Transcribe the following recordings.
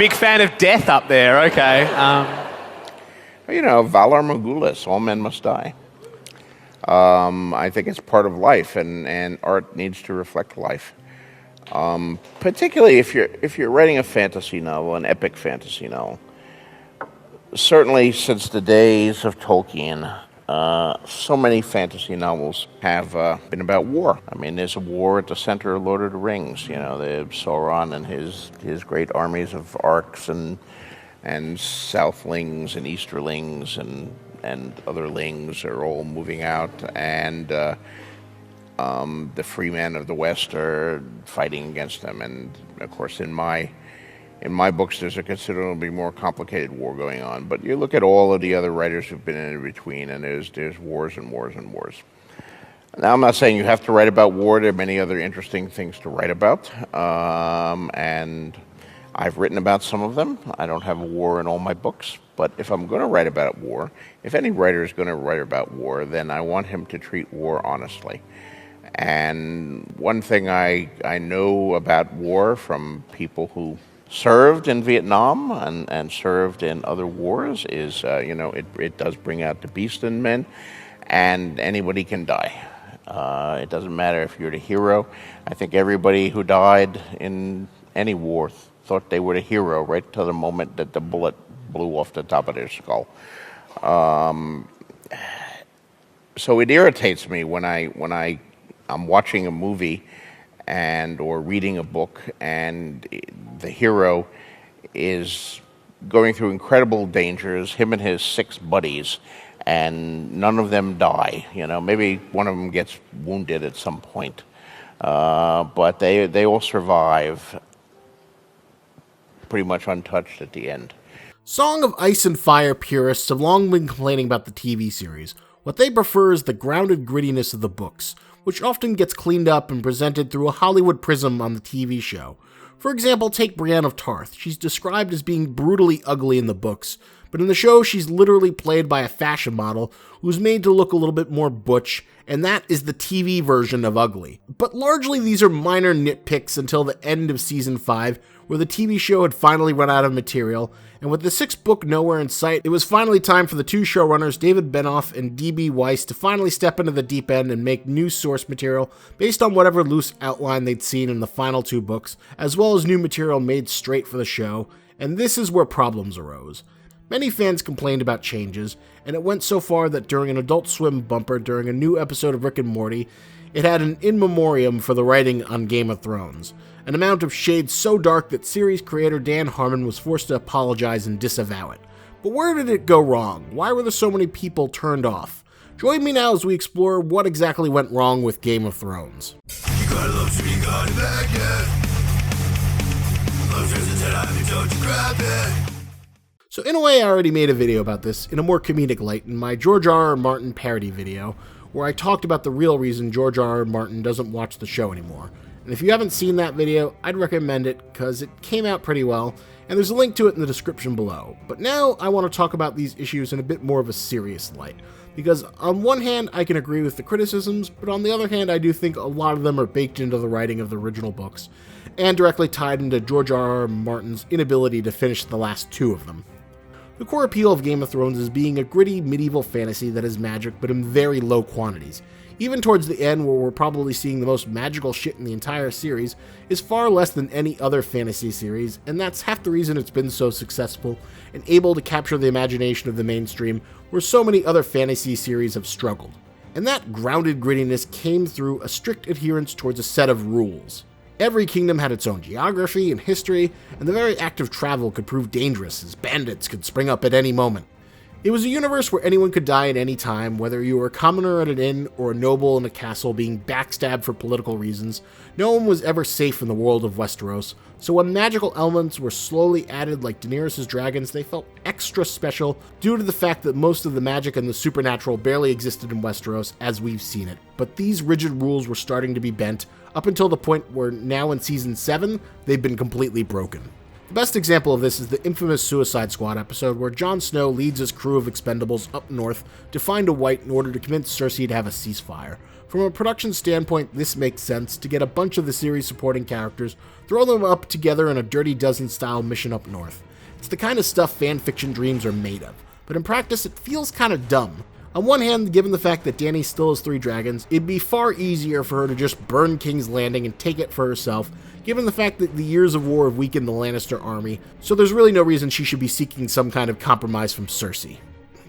Big fan of death up there. Okay. Valor Morgulis, all men must die. I think it's part of life, and art needs to reflect life. Particularly if you're writing a fantasy novel, an epic fantasy novel. Certainly since the days of Tolkien, so many fantasy novels have been about war. I mean, there's a war at the center of Lord of the Rings. The Sauron and his great armies of orcs and Southlings and Easterlings and other lings are all moving out, and the free men of the West are fighting against them. And of course, in my books, there's a considerably more complicated war going on. But you look at all of the other writers who've been in between, and there's wars and wars and wars. Now, I'm not saying you have to write about war. There are many other interesting things to write about, and I've written about some of them. I don't have a war in all my books, but if I'm going to write about war, if any writer is going to write about war, then I want him to treat war honestly. And one thing I know about war from people who served in Vietnam and served in other wars is, it does bring out the beast in men, and anybody can die. It doesn't matter if you're the hero. I think everybody who died in any war thought they were the hero right to the moment that the bullet blew off the top of their skull. So it irritates me when I'm watching a movie or reading a book, and the hero is going through incredible dangers, him and his 6 buddies, and none of them die. Maybe one of them gets wounded at some point, but they all survive pretty much untouched at the end. Song of Ice and Fire purists have long been complaining about the TV series. What they prefer is the grounded grittiness of the books, which often gets cleaned up and presented through a Hollywood prism on the TV show. For example, take Brienne of Tarth. She's described as being brutally ugly in the books, but in the show she's literally played by a fashion model who's made to look a little bit more butch, and that is the TV version of ugly. But largely these are minor nitpicks until the end of Season 5, where the TV show had finally run out of material, and with the 6th book nowhere in sight, it was finally time for the 2 showrunners, David Benioff and D.B. Weiss, to finally step into the deep end and make new source material based on whatever loose outline they'd seen in the final 2 books, as well as new material made straight for the show, and this is where problems arose. Many fans complained about changes, and it went so far that during an Adult Swim bumper during a new episode of Rick and Morty, it had an in memoriam for the writing on Game of Thrones, an amount of shade so dark that series creator Dan Harmon was forced to apologize and disavow it. But where did it go wrong? Why were there so many people turned off? Join me now as we explore what exactly went wrong with Game of Thrones. You gotta love to be gone back yet. Love don't you grab it. So in a way, I already made a video about this in a more comedic light in my George R.R. Martin parody video, where I talked about the real reason George R.R. Martin doesn't watch the show anymore. And if you haven't seen that video, I'd recommend it because it came out pretty well, and there's a link to it in the description below. But now I want to talk about these issues in a bit more of a serious light, because on one hand I can agree with the criticisms, but on the other hand I do think a lot of them are baked into the writing of the original books, and directly tied into George R.R. Martin's inability to finish the last 2 of them. The core appeal of Game of Thrones is being a gritty medieval fantasy that is magic, but in very low quantities. Even towards the end, where we're probably seeing the most magical shit in the entire series, is far less than any other fantasy series, and that's half the reason it's been so successful and able to capture the imagination of the mainstream, where so many other fantasy series have struggled. And that grounded grittiness came through a strict adherence towards a set of rules. Every kingdom had its own geography and history, and the very act of travel could prove dangerous, as bandits could spring up at any moment. It was a universe where anyone could die at any time, whether you were a commoner at an inn or a noble in a castle being backstabbed for political reasons. No one was ever safe in the world of Westeros, so when magical elements were slowly added like Daenerys' dragons, they felt extra special due to the fact that most of the magic and the supernatural barely existed in Westeros as we've seen it. But these rigid rules were starting to be bent, up until the point where now in Season 7, they've been completely broken. The best example of this is the infamous Suicide Squad episode where Jon Snow leads his crew of expendables up north to find a white in order to convince Cersei to have a ceasefire. From a production standpoint, this makes sense to get a bunch of the series' supporting characters, throw them up together in a Dirty Dozen-style mission up north. It's the kind of stuff fanfiction dreams are made of, but in practice it feels kind of dumb. On one hand, given the fact that Dany still has 3 dragons, it'd be far easier for her to just burn King's Landing and take it for herself, given the fact that the years of war have weakened the Lannister army, so there's really no reason she should be seeking some kind of compromise from Cersei.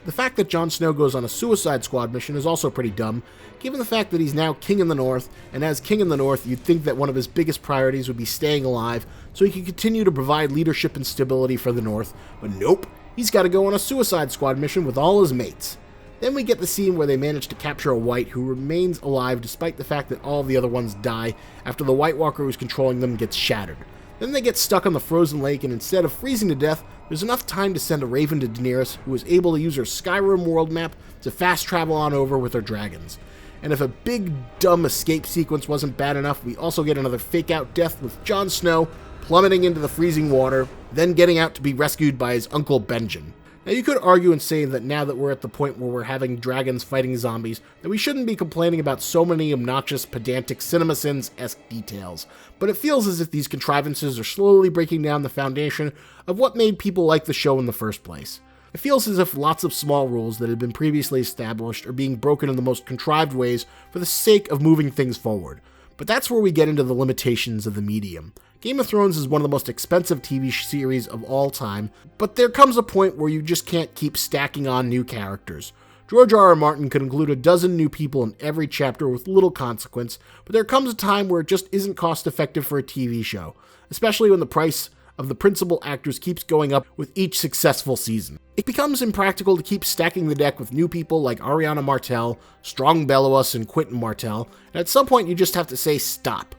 The fact that Jon Snow goes on a Suicide Squad mission is also pretty dumb, given the fact that he's now King in the North, and as King in the North, you'd think that one of his biggest priorities would be staying alive, so he could continue to provide leadership and stability for the North, but nope, he's got to go on a Suicide Squad mission with all his mates. Then we get the scene where they manage to capture a White who remains alive despite the fact that all of the other ones die after the White Walker who's controlling them gets shattered. Then they get stuck on the frozen lake, and instead of freezing to death, there's enough time to send a raven to Daenerys, who is able to use her Skyrim world map to fast travel on over with her dragons. And if a big, dumb escape sequence wasn't bad enough, we also get another fake-out death with Jon Snow plummeting into the freezing water, then getting out to be rescued by his uncle Benjen. Now you could argue and say that now that we're at the point where we're having dragons fighting zombies, that we shouldn't be complaining about so many obnoxious, pedantic CinemaSins-esque details, but it feels as if these contrivances are slowly breaking down the foundation of what made people like the show in the first place. It feels as if lots of small rules that had been previously established are being broken in the most contrived ways for the sake of moving things forward. But that's where we get into the limitations of the medium. Game of Thrones is one of the most expensive TV series of all time, but there comes a point where you just can't keep stacking on new characters. George R.R. Martin could include a dozen new people in every chapter with little consequence, but there comes a time where it just isn't cost effective for a TV show, especially when the price of the principal actors keeps going up with each successful season. It becomes impractical to keep stacking the deck with new people like Ariana Martell, Strong Bellows, and Quentin Martell, and at some point you just have to say stop.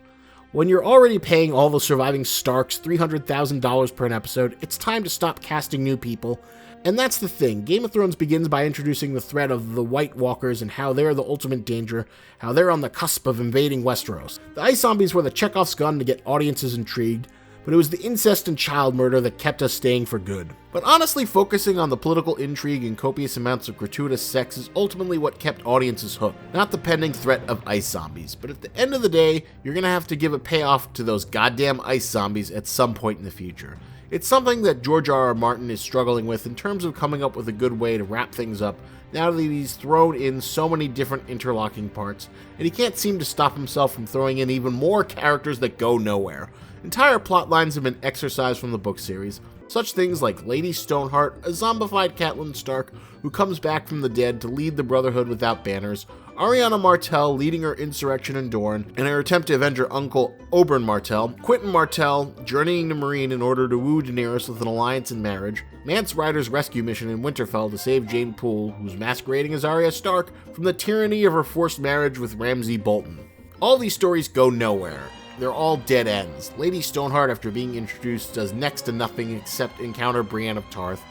When you're already paying all the surviving Starks $300,000 per an episode, it's time to stop casting new people. And that's the thing, Game of Thrones begins by introducing the threat of the White Walkers and how they're the ultimate danger, how they're on the cusp of invading Westeros. The ice zombies were the Chekhov's gun to get audiences intrigued, but it was the incest and child murder that kept us staying for good. But honestly, focusing on the political intrigue and copious amounts of gratuitous sex is ultimately what kept audiences hooked, not the pending threat of ice zombies. But at the end of the day, you're gonna have to give a payoff to those goddamn ice zombies at some point in the future. It's something that George R.R. Martin is struggling with in terms of coming up with a good way to wrap things up now that he's thrown in so many different interlocking parts, and he can't seem to stop himself from throwing in even more characters that go nowhere. Entire plot lines have been exorcised from the book series, such things like Lady Stoneheart, a zombified Catelyn Stark who comes back from the dead to lead the Brotherhood without banners, Ariana Martell leading her insurrection in Dorne, and her attempt to avenge her uncle Oberyn Martell, Quentin Martell journeying to Meereen in order to woo Daenerys with an alliance and marriage, Mance Rayder's rescue mission in Winterfell to save Jane Poole, who's masquerading as Arya Stark, from the tyranny of her forced marriage with Ramsay Bolton. All these stories go nowhere. They're all dead ends. Lady Stoneheart, after being introduced, does next to nothing except encounter Brienne of Tarth.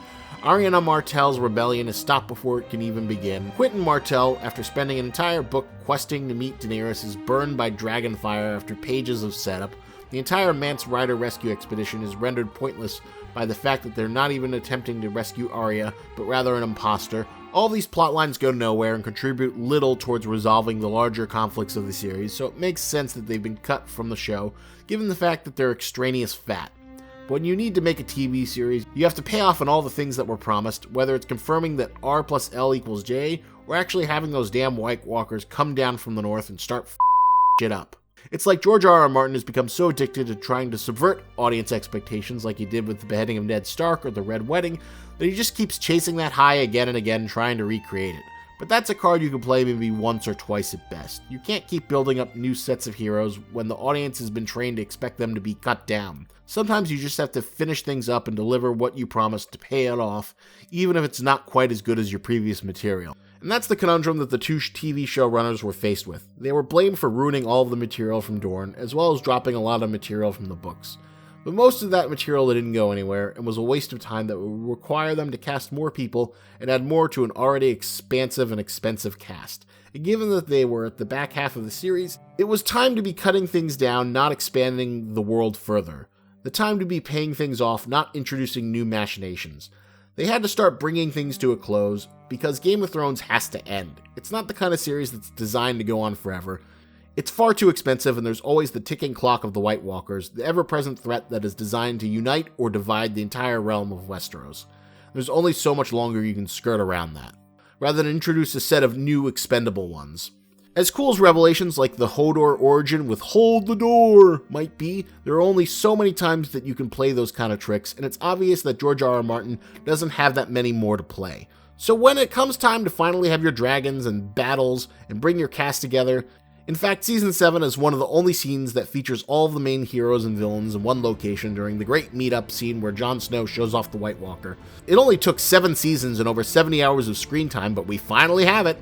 Ariana Martell's rebellion is stopped before it can even begin. Quentin Martell, after spending an entire book questing to meet Daenerys, is burned by dragonfire after pages of setup. The entire Mance Rayder rescue expedition is rendered pointless by the fact that they're not even attempting to rescue Arya, but rather an imposter. All these plotlines go nowhere and contribute little towards resolving the larger conflicts of the series, so it makes sense that they've been cut from the show, given the fact that they're extraneous fat. But when you need to make a TV series, you have to pay off on all the things that were promised, whether it's confirming that R plus L equals J, or actually having those damn White Walkers come down from the north and start shit up. It's like George R.R. Martin has become so addicted to trying to subvert audience expectations like he did with the beheading of Ned Stark or the Red Wedding, that he just keeps chasing that high again and again trying to recreate it. But that's a card you can play maybe once or twice at best. You can't keep building up new sets of heroes when the audience has been trained to expect them to be cut down. Sometimes you just have to finish things up and deliver what you promised to pay it off, even if it's not quite as good as your previous material. And that's the conundrum that the two TV showrunners were faced with. They were blamed for ruining all of the material from Dorne, as well as dropping a lot of material from the books. But most of that material didn't go anywhere, and was a waste of time that would require them to cast more people and add more to an already expansive and expensive cast. And given that they were at the back half of the series, it was time to be cutting things down, not expanding the world further. The time to be paying things off, not introducing new machinations. They had to start bringing things to a close, because Game of Thrones has to end. It's not the kind of series that's designed to go on forever. It's far too expensive, and there's always the ticking clock of the White Walkers, the ever-present threat that is designed to unite or divide the entire realm of Westeros. There's only so much longer you can skirt around that, rather than introduce a set of new expendable ones. As cool as revelations like the Hodor origin with "Hold the door" might be, there are only so many times that you can play those kind of tricks, and it's obvious that George R.R. Martin doesn't have that many more to play. So when it comes time to finally have your dragons and battles and bring your cast together, in fact, Season 7 is one of the only scenes that features all of the main heroes and villains in one location during the great meet-up scene where Jon Snow shows off the White Walker. It only took 7 seasons and over 70 hours of screen time, but we finally have it.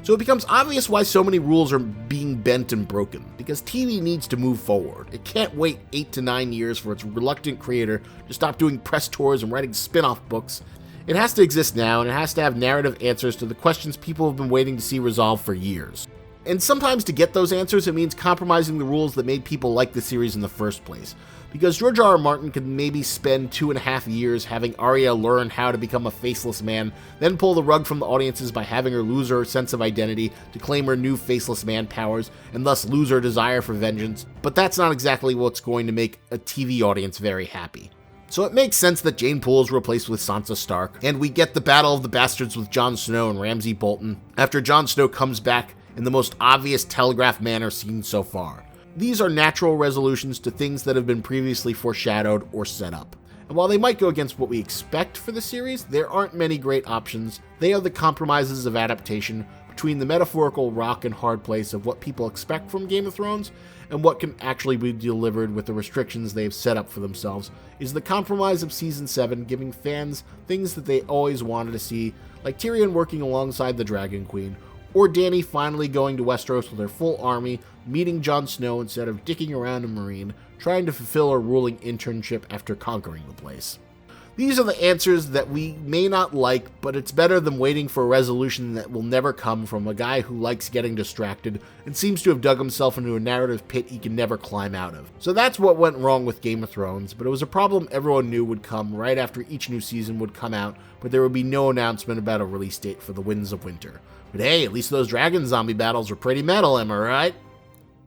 So it becomes obvious why so many rules are being bent and broken, because TV needs to move forward. It can't wait 8 to 9 years for its reluctant creator to stop doing press tours and writing spin-off books. It has to exist now, and it has to have narrative answers to the questions people have been waiting to see resolved for years. And sometimes to get those answers, it means compromising the rules that made people like the series in the first place. Because George R.R. Martin could maybe spend 2.5 years having Arya learn how to become a faceless man, then pull the rug from the audiences by having her lose her sense of identity to claim her new faceless man powers, and thus lose her desire for vengeance. But that's not exactly what's going to make a TV audience very happy. So it makes sense that Jane Poole is replaced with Sansa Stark, and we get the Battle of the Bastards with Jon Snow and Ramsay Bolton, after Jon Snow comes back in the most obvious telegraph manner seen so far. These are natural resolutions to things that have been previously foreshadowed or set up. And while they might go against what we expect for the series, there aren't many great options. They are the compromises of adaptation between the metaphorical rock and hard place of what people expect from Game of Thrones and what can actually be delivered with the restrictions they've set up for themselves, is the compromise of Season 7 giving fans things that they always wanted to see, like Tyrion working alongside the Dragon Queen, or Dany finally going to Westeros with her full army, meeting Jon Snow instead of dicking around in Meereen, trying to fulfill her ruling internship after conquering the place. These are the answers that we may not like, but it's better than waiting for a resolution that will never come from a guy who likes getting distracted and seems to have dug himself into a narrative pit he can never climb out of. So that's what went wrong with Game of Thrones, but it was a problem everyone knew would come right after each new season would come out, but there would be no announcement about a release date for the Winds of Winter. But hey, at least those dragon zombie battles were pretty metal, am I right?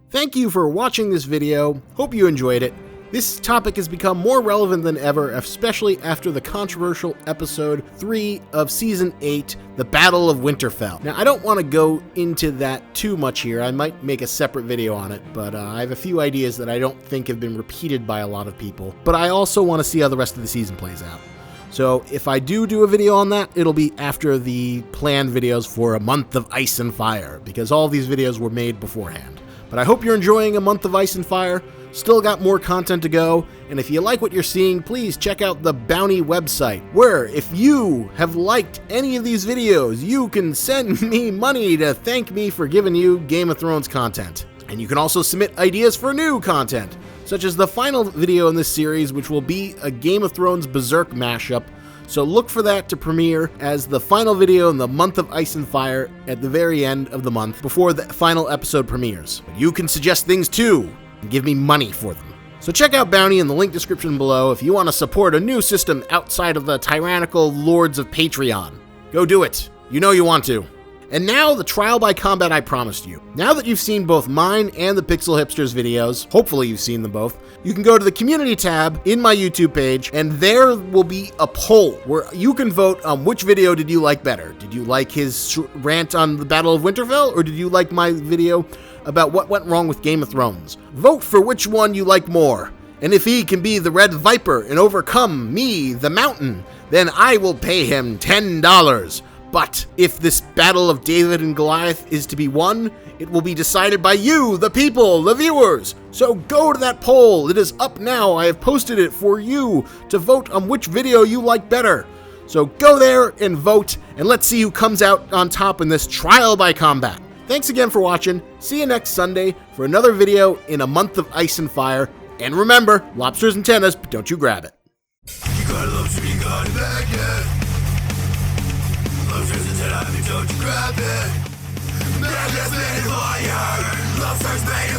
Thank you for watching this video. Hope you enjoyed it. This topic has become more relevant than ever, especially after the controversial episode 3 of Season 8, The Battle of Winterfell. Now, I don't want to go into that too much here. I might make a separate video on it, but I have a few ideas that I don't think have been repeated by a lot of people. But I also want to see how the rest of the season plays out. So if I do a video on that, it'll be after the planned videos for A Month of Ice and Fire, because all these videos were made beforehand. But I hope you're enjoying A Month of Ice and Fire. Still got more content to go, and if you like what you're seeing, please check out the Bounty website, where if you have liked any of these videos, you can send me money to thank me for giving you Game of Thrones content. And you can also submit ideas for new content, such as the final video in this series, which will be a Game of Thrones Berserk mashup. So look for that to premiere as the final video in the Month of Ice and Fire at the very end of the month, before the final episode premieres. But you can suggest things too, and give me money for them. So check out Bounty in the link description below if you want to support a new system outside of the tyrannical lords of Patreon. Go do it. You know you want to. And now, the trial by combat I promised you. Now that you've seen both mine and the Pixel Hipsters videos, hopefully you've seen them both, you can go to the community tab in my YouTube page, and there will be a poll where you can vote on which video did you like better. Did you like his rant on the Battle of Winterfell, or did you like my video about what went wrong with Game of Thrones? Vote for which one you like more. And if he can be the Red Viper and overcome me, the Mountain, then I will pay him $10. But if this battle of David and Goliath is to be won, it will be decided by you, the people, the viewers. So go to that poll. It is up now. I have posted it for you to vote on which video you like better. So go there and vote, and let's see who comes out on top in this trial by combat. Thanks again for watching. See you next Sunday for another video in A Month of Ice and Fire. And remember, lobsters and tennis, but don't you grab it. You gotta love to be gone back yet. Lobsters and tennis, don't you grab it. Magic made of iron. Lobsters made of